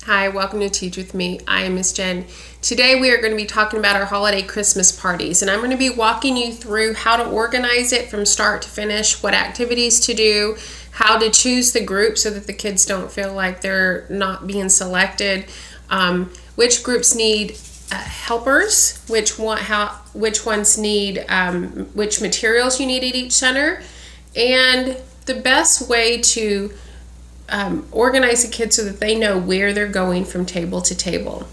Hi, welcome to Teach With Me. I am Miss Jen. Today we are going to be talking about our holiday Christmas parties, and I'm going to be walking you through how to organize it from start to finish, what activities to do, how to choose the group so that the kids don't feel like they're not being selected, which groups need helpers, which ones need which materials you need at each center, and the best way to organize the kids so that they know where they're going from table to table.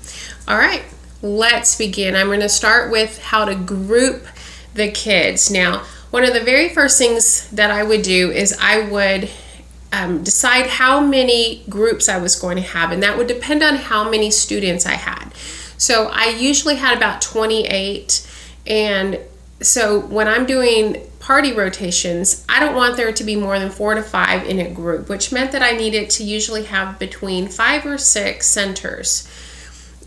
All right, let's begin. I'm going to start with how to group the kids. Now, one of the very first things that I would do is I would decide how many groups I was going to have, and that would depend on how many students I had. So I usually had about 28, and so when I'm doing party rotations, I don't want there to be more than 4 to 5 in a group, which meant that I needed to usually have between 5 or 6 centers,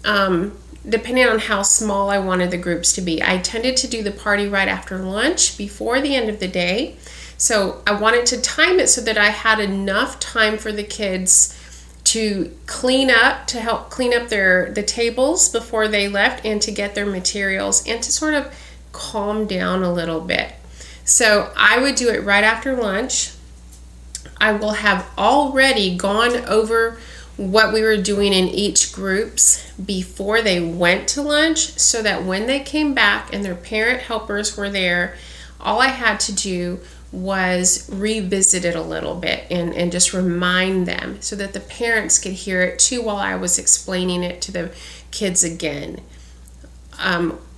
depending on how small I wanted the groups to be. I tended to do the party right after lunch, before the end of the day. So I wanted to time it so that I had enough time for the kids to clean up, to help clean up the tables before they left, and to get their materials, and to sort of calm down a little bit. So I would do it right after lunch. I will have already gone over what we were doing in each groups before they went to lunch, so that when they came back and their parent helpers were there, all I had to do was revisit it a little bit and just remind them so that the parents could hear it too while I was explaining it to the kids again.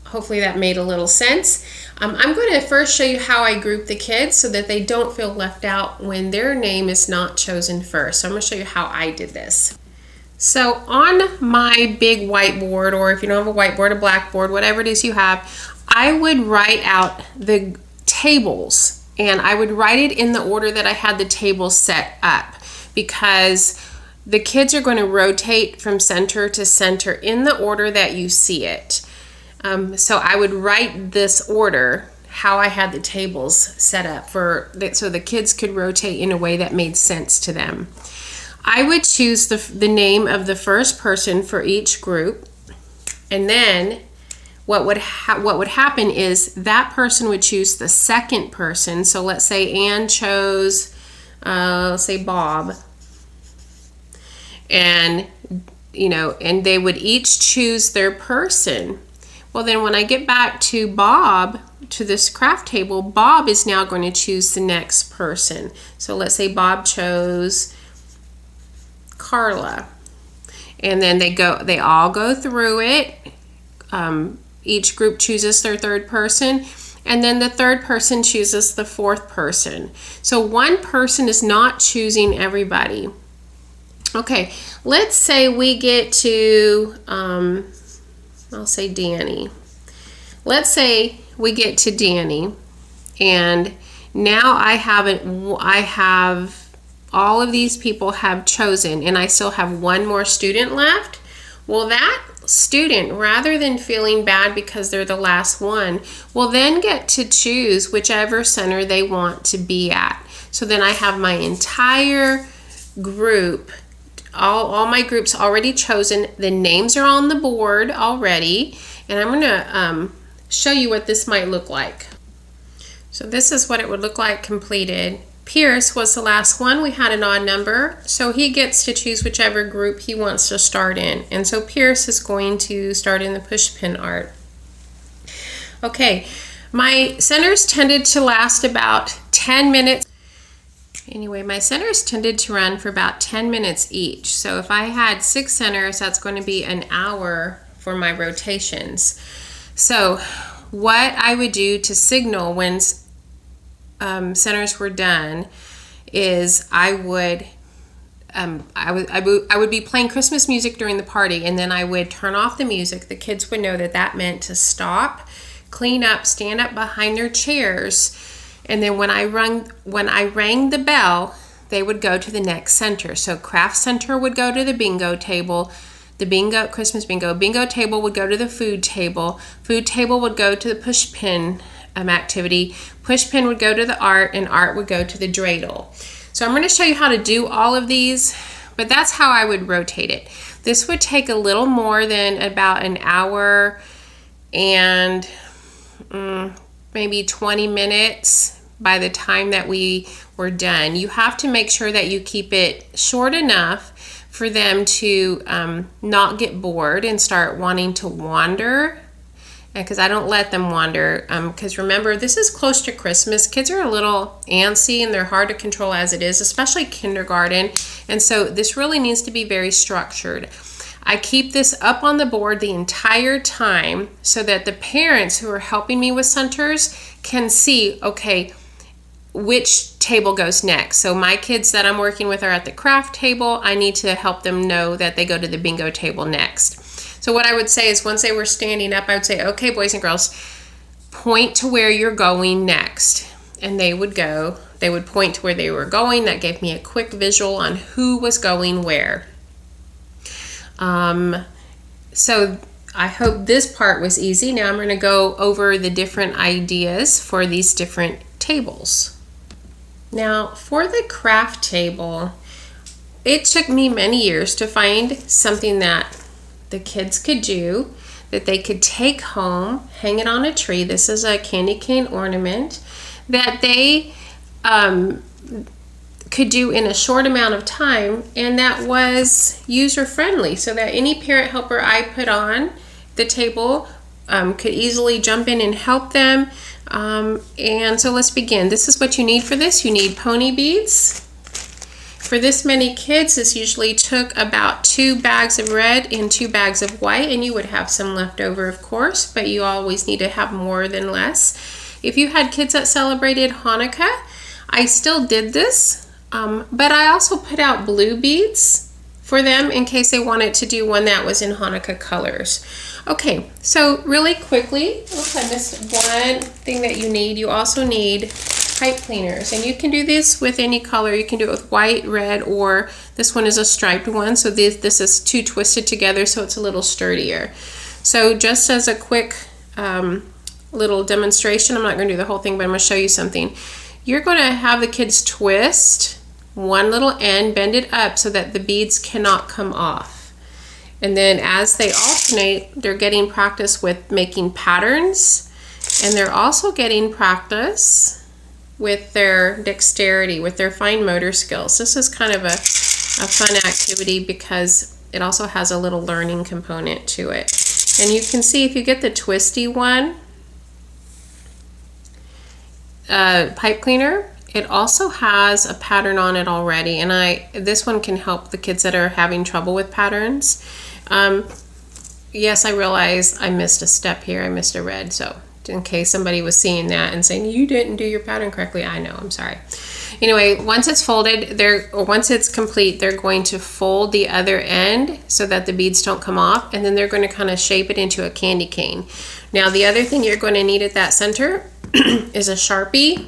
Hopefully that made a little sense. I'm going to first show you how I group the kids so that they don't feel left out when their name is not chosen first. So I'm going to show you how I did this. So on my big whiteboard, or if you don't have a whiteboard, a blackboard, whatever it is you have, I would write out the tables, and I would write it in the order that I had the tables set up, because the kids are going to rotate from center to center in the order that you see it. So I would write this order, how I had the tables set up so the kids could rotate in a way that made sense to them. I would choose the name of the first person for each group, and then what would happen is that person would choose the second person. So let's say Anne chose, say Bob, and and they would each choose their person. Well, then when I get back to Bob, to this craft table, Bob is now going to choose the next person. So let's say Bob chose Carla. And then they all go through it. Each group chooses their third person, and then the third person chooses the fourth person. So one person is not choosing everybody. Okay, let's say we get to I'll say Danny. Let's say we get to Danny, and now I have all of these people have chosen, and I still have one more student left. Well, that student, rather than feeling bad because they're the last one, will then get to choose whichever center they want to be at. So then I have my entire group, all my groups already chosen. The names are on the board already, and I'm going to show you what this might look like. So this is what it would look like completed. Pierce was the last one. We had an odd number, so he gets to choose whichever group he wants to start in. And so Pierce is going to start in the pushpin art. Okay, my centers tended to last about 10 minutes. Anyway, my centers tended to run for about 10 minutes each. So if I had 6 centers, that's going to be an hour for my rotations. So what I would do to signal when centers were done is I would be playing Christmas music during the party, and then I would turn off the music. The kids would know that meant to stop, clean up, stand up behind their chairs. And then when I rang the bell, they would go to the next center. So craft center would go to the bingo table, the Christmas bingo table would go to the food table would go to the pushpin activity, pushpin would go to the art, and art would go to the dreidel. So I'm going to show you how to do all of these But that's how I would rotate it. This would take a little more than about an hour and maybe 20 minutes by the time that we were done. You have to make sure that you keep it short enough for them to not get bored and start wanting to wander, because I don't let them wander, because remember, this is close to Christmas. Kids are a little antsy and they're hard to control as it is, especially kindergarten, and so this really needs to be very structured. I keep this up on the board the entire time so that the parents who are helping me with centers can see, okay, which table goes next. So my kids that I'm working with are at the craft table. I need to help them know that they go to the bingo table next. So what I would say is, once they were standing up, I would say, okay, boys and girls, point to where you're going next. And they would go. They would point to where they were going. That gave me a quick visual on who was going where. So I hope this part was easy. Now I'm going to go over the different ideas for these different tables. Now for the craft table, it took me many years to find something that the kids could do, that they could take home, hang it on a tree. This is a candy cane ornament that they could do in a short amount of time, and that was user friendly, so that any parent helper I put on the table could easily jump in and help them. And so let's begin. This is what you need for this. You need pony beads. For this many kids, this usually took about 2 bags of red and 2 bags of white, and you would have some left over, of course, but you always need to have more than less. If you had kids that celebrated Hanukkah, I still did this. But I also put out blue beads for them in case they wanted to do one that was in Hanukkah colors. Okay, so really quickly, oops, I missed one thing that you need. You also need pipe cleaners, and you can do this with any color. You can do it with white, red, or this one is a striped one, so this is 2 twisted together, so it's a little sturdier. So just as a quick little demonstration, I'm not going to do the whole thing, but I'm going to show you something. You're going to have the kids twist one little end, bend it up so that the beads cannot come off. And then as they alternate, they're getting practice with making patterns, and they're also getting practice with their dexterity, with their fine motor skills. This is kind of a fun activity because it also has a little learning component to it. And you can see if you get the twisty one, pipe cleaner, it also has a pattern on it already, and this one can help the kids that are having trouble with patterns. Yes, I realize I missed a step here. I missed a red, so in case somebody was seeing that and saying you didn't do your pattern correctly, I know, I'm sorry. Anyway, once it's folded, once it's complete, they're going to fold the other end so that the beads don't come off, and then they're going to kind of shape it into a candy cane. Now the other thing you're going to need at that center is a Sharpie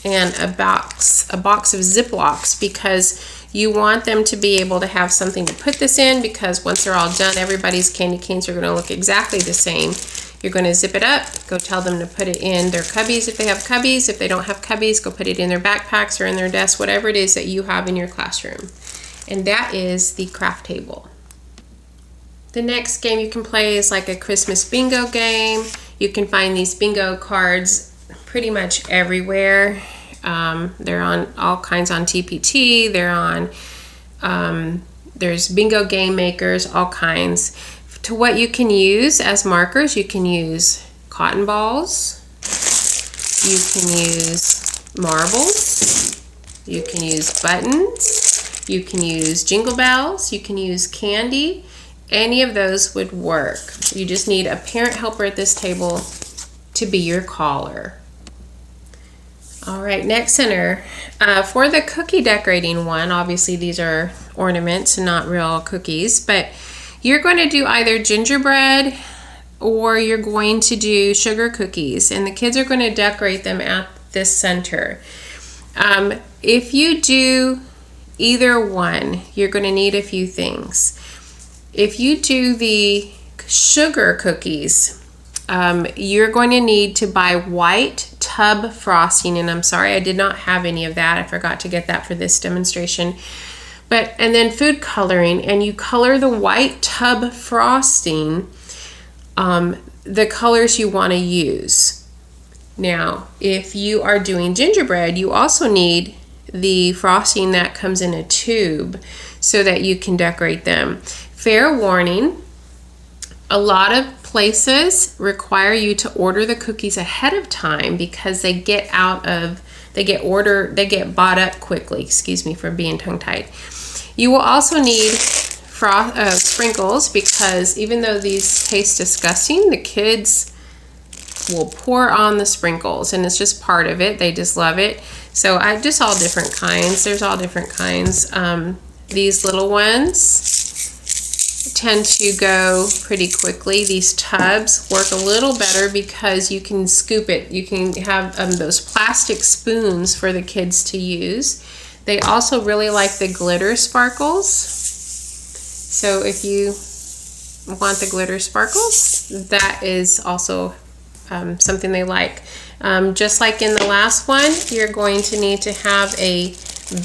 and a box of Ziplocs, because you want them to be able to have something to put this in, because once they're all done, everybody's candy canes are going to look exactly the same. You're going to zip it up, go tell them to put it in their cubbies if they have cubbies. If they don't have cubbies, go put it in their backpacks or in their desk, whatever it is that you have in your classroom. And that is the craft table. The next game you can play is like a Christmas bingo game. You can find these bingo cards pretty much everywhere. They're on all kinds on TPT. They're on, there's bingo game makers, all kinds. To what you can use as markers, you can use cotton balls, you can use marbles, you can use buttons, you can use jingle bells, you can use candy. Any of those would work. You just need a parent helper at this table to be your caller. All right, next center. For the cookie decorating one, obviously these are ornaments and not real cookies, but you're going to do either gingerbread or you're going to do sugar cookies, and the kids are going to decorate them at this center. If you do either one, you're going to need a few things. If you do the sugar cookies, you're going to need to buy white tub frosting, and I'm sorry I did not have any of that. I forgot to get that for this demonstration. And then food coloring, and you color the white tub frosting the colors you want to use. Now, if you are doing gingerbread, you also need the frosting that comes in a tube so that you can decorate them. Fair warning, a lot of places require you to order the cookies ahead of time because they get bought up quickly. Excuse me for being tongue-tied. You will also need sprinkles, because even though these taste disgusting, the kids will pour on the sprinkles, and it's just part of it. They just love it. So I just all different kinds. There's all different kinds. These little ones tend to go pretty quickly. These tubs work a little better because you can scoop it. You can have those plastic spoons for the kids to use. They also really like the glitter sparkles. So if you want the glitter sparkles, that is also something they like. Just like in the last one, you're going to need to have a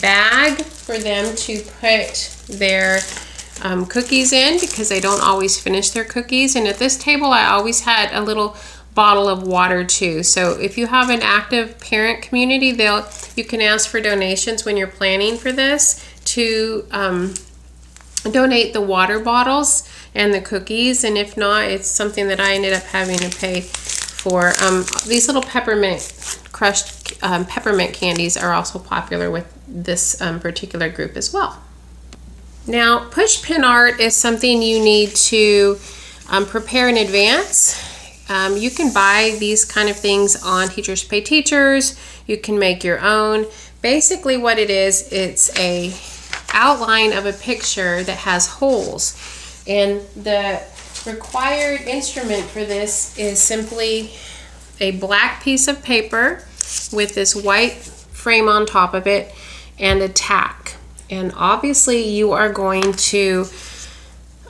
bag for them to put their cookies in, because they don't always finish their cookies. And at this table, I always had a little bottle of water too. So if you have an active parent community, you can ask for donations when you're planning for this to donate the water bottles and the cookies. And if not, it's something that I ended up having to pay for. These little crushed peppermint candies are also popular with this particular group as well. Now, push pin art is something you need to prepare in advance. You can buy these kind of things on Teachers Pay Teachers. You can make your own. Basically what it is, it's a outline of a picture that has holes. And the required instrument for this is simply a black piece of paper with this white frame on top of it and a tack. And obviously you are going to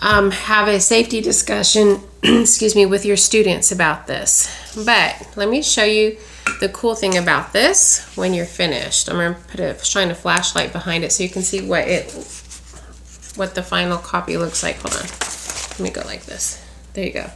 have a safety discussion excuse me, with your students about this. But let me show you the cool thing about this when you're finished. I'm going to shine a flashlight behind it so you can see what the final copy looks like. Hold on. Let me go like this. There you go.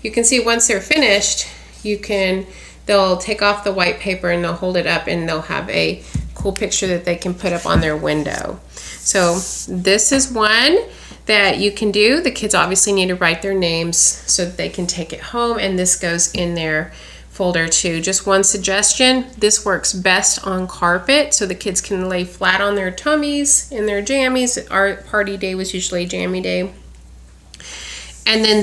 You can see once they're finished, they'll take off the white paper and they'll hold it up, and they'll have a cool picture that they can put up on their window. So this is one that you can do. The kids obviously need to write their names so that they can take it home, and this goes in their folder too. Just one suggestion, this works best on carpet so the kids can lay flat on their tummies in their jammies. Our party day was usually jammy day. And then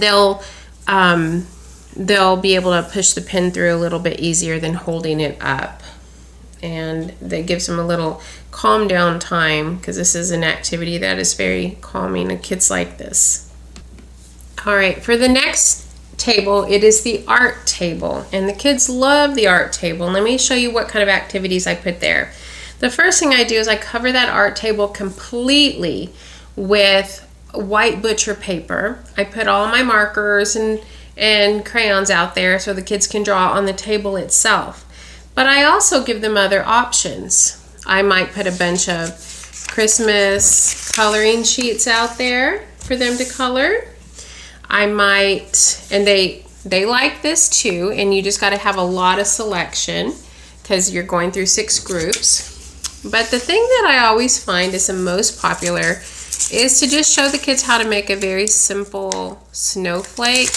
they'll be able to push the pen through a little bit easier than holding it up. And that gives them a little calm down time, because this is an activity that is very calming, and kids like this. All right, for the next table, it is the art table, and the kids love the art table. And let me show you what kind of activities I put there. The first thing I do is I cover that art table completely with white butcher paper. I put all my markers and crayons out there so the kids can draw on the table itself. But I also give them other options. I might put a bunch of Christmas coloring sheets out there for them to color. I might, and they like this too, and you just got to have a lot of selection because you're going through 6 groups. But the thing that I always find is the most popular is to just show the kids how to make a very simple snowflake.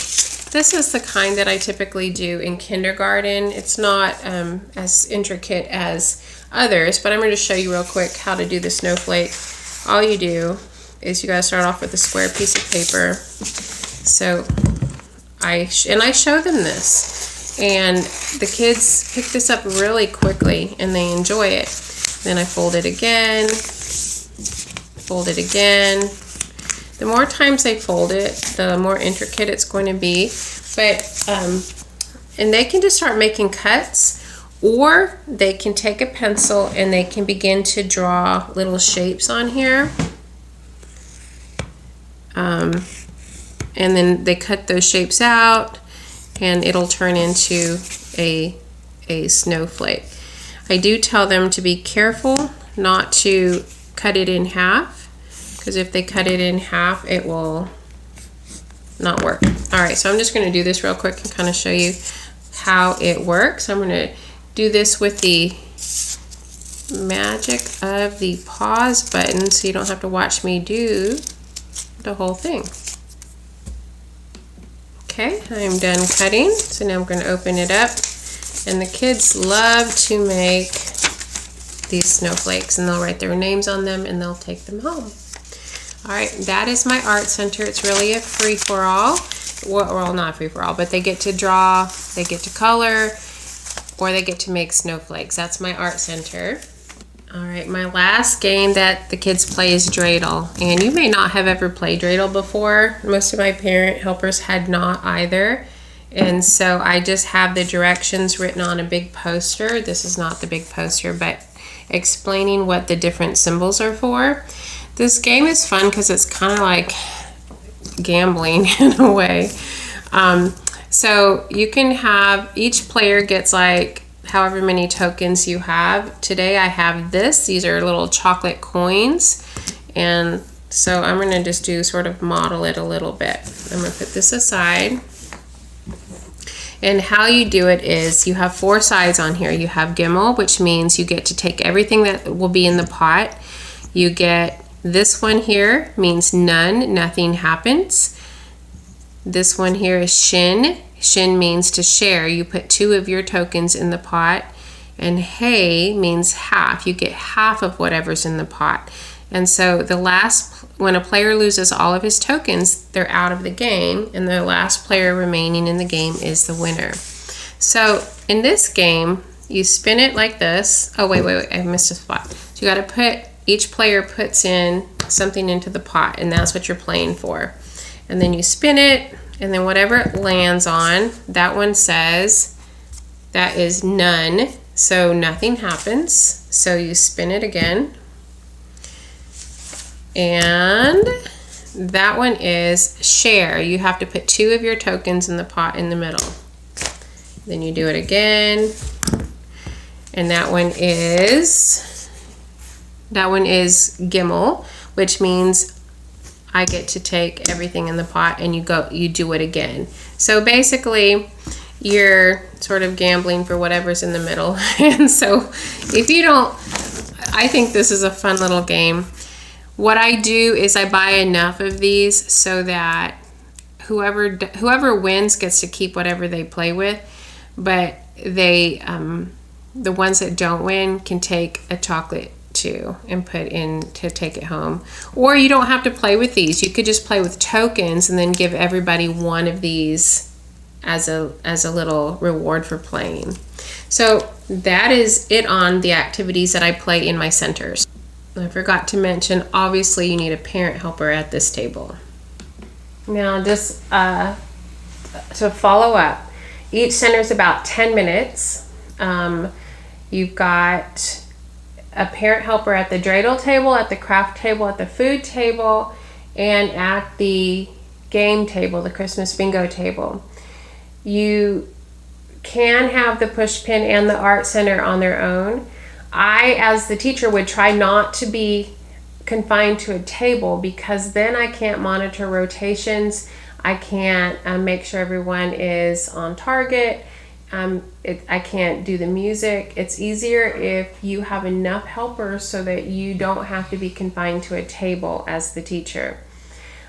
This is the kind that I typically do in kindergarten. It's not as intricate as others, but I'm going to show you real quick how to do the snowflake. All you do is you got to start off with a square piece of paper. So I show them this, and the kids pick this up really quickly and they enjoy it. Then I fold it again, fold it again. The more times they fold it, the more intricate it's going to be. But and they can just start making cuts, or they can take a pencil and they can begin to draw little shapes on here. And then they cut those shapes out, and it'll turn into a snowflake. I do tell them to be careful not to cut it in half, because if they cut it in half, it will not work. All right, so I'm just gonna do this real quick and kind of show you how it works. I'm gonna do this with the magic of the pause button so you don't have to watch me do the whole thing. Okay, I'm done cutting. So now I'm going to open it up. And the kids love to make these snowflakes, and they'll write their names on them and they'll take them home. All right, that is my art center. It's really a free-for-all. Well, not free-for-all, but they get to draw, they get to color, or they get to make snowflakes. That's my art center. All right, my last game that the kids play is dreidel, and you may not have ever played dreidel before. Most of my parent helpers had not either, and so I just have the directions written on a big poster. This is not the big poster, but explaining what the different symbols are for. This game is fun because it's kind of like gambling in a way. So you can have, each player gets like however many tokens you have. Today I have this. These are little chocolate coins. And so I'm going to just do sort of model it a little bit. I'm going to put this aside. And how you do it is you have 4 sides on here. You have Gimel, which means you get to take everything that will be in the pot. You get this one here, means none, nothing happens. This one here is Shin. Shin means to share. You put 2 of your tokens in the pot. And Hey means half. You get half of whatever's in the pot. And so when a player loses all of his tokens, they're out of the game, and the last player remaining in the game is the winner. So in this game, you spin it like this. Oh, wait, I missed a spot. So you got to each player puts in something into the pot, and that's what you're playing for. And then you spin it, and then whatever it lands on, that one says that is none, so nothing happens. So you spin it again, and that one is share. You have to put 2 of your tokens in the pot in the middle. Then you do it again, and that one is Gimel, which means I get to take everything in the pot, and you do it again. So basically you're sort of gambling for whatever's in the middle. And so if you don't, I think this is a fun little game. What I do is I buy enough of these so that whoever wins gets to keep whatever they play with, but the ones that don't win can take a chocolate too and put in to take it home. Or you don't have to play with these. You could just play with tokens and then give everybody one of these as a little reward for playing. So that is it on the activities that I play in my centers. I forgot to mention, obviously you need a parent helper at this table. Now just to follow up, each center is about 10 minutes. You've got a parent helper at the dreidel table, at the craft table, at the food table, and at the game table, the Christmas bingo table. You can have the push pin and the art center on their own. I, as the teacher, would try not to be confined to a table, because then I can't monitor rotations. I can't make sure everyone is on target. I can't do the music. It's easier if you have enough helpers so that you don't have to be confined to a table as the teacher.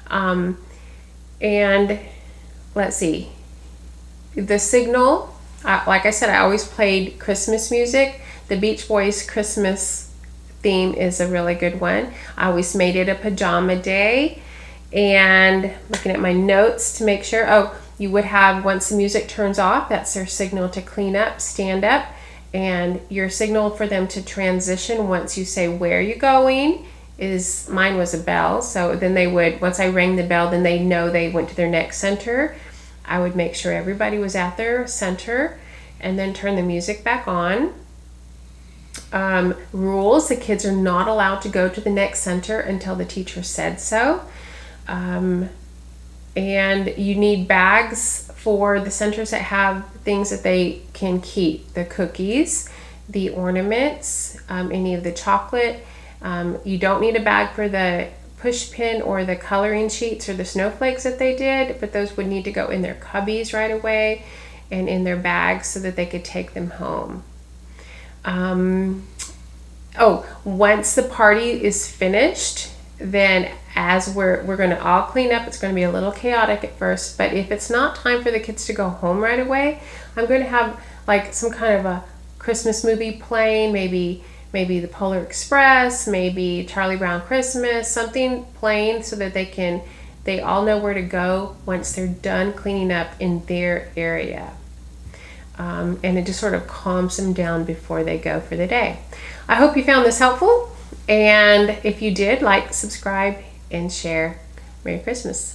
And let's see, the signal, like I said, I always played Christmas music. The Beach Boys Christmas theme is a really good one. I always made it a pajama day. And looking at my notes to make sure, you would have, once the music turns off, that's their signal to clean up, stand up, and your signal for them to transition once you say where you're going is, mine was a bell. So then they would, once I rang the bell, then they know they went to their next center. I would make sure everybody was at their center and then turn the music back on. Rules, the kids are not allowed to go to the next center until the teacher said so. And you need bags for the centers that have things that they can keep, the cookies, the ornaments, any of the chocolate. You don't need a bag for the push pin or the coloring sheets or the snowflakes that they did, but those would need to go in their cubbies right away and in their bags so that they could take them home. Once the party is finished, then as we're going to all clean up, it's going to be a little chaotic at first, but if it's not time for the kids to go home right away, I'm going to have like some kind of a Christmas movie playing, maybe the Polar Express, maybe Charlie Brown Christmas, something playing so that they all know where to go once they're done cleaning up in their area. And it just sort of calms them down before they go for the day. I hope you found this helpful, and if you did, like, subscribe, and share. Merry Christmas.